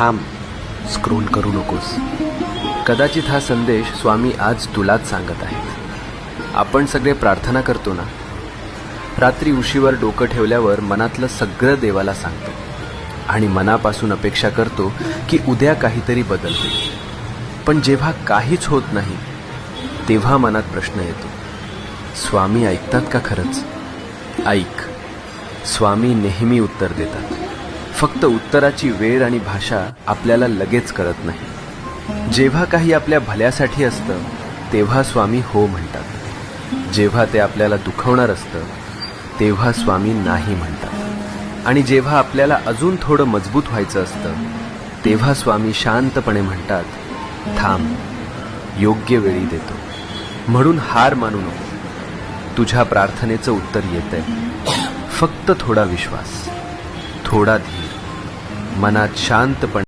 थांब, स्क्रोल करू नकोस. कदाचित हा संदेश स्वामी आज तुलाच सांगत आहेत. आपण सगळे प्रार्थना करतो ना, रात्री उशीवर डोकं ठेवल्यावर मनातलं सगळं देवाला सांगतो आणि मनापासून अपेक्षा करतो की उद्या काहीतरी बदल होईल. पण जेव्हा काहीच होत नाही तेव्हा मनात प्रश्न येतो, स्वामी ऐकतात का खरंच? ऐक, स्वामी नेहमी उत्तर देतात. फक्त उत्तराची वेळ आणि भाषा आपल्याला लगेच कळत नाही. जेव्हा काही आपल्या भल्यासाठी असतं तेव्हा स्वामी हो म्हणतात. जेव्हा ते आपल्याला दुखवणार असतं तेव्हा स्वामी नाही म्हणतात. आणि जेव्हा आपल्याला अजून थोडं मजबूत व्हायचं असतं तेव्हा स्वामी शांतपणे म्हणतात, थांब, योग्य वेळी देतो. म्हणून हार मानू नको. तुझ्या प्रार्थनेचं उत्तर येतंय. फक्त थोडा विश्वास, थोडा धीर, मनात शांतपणे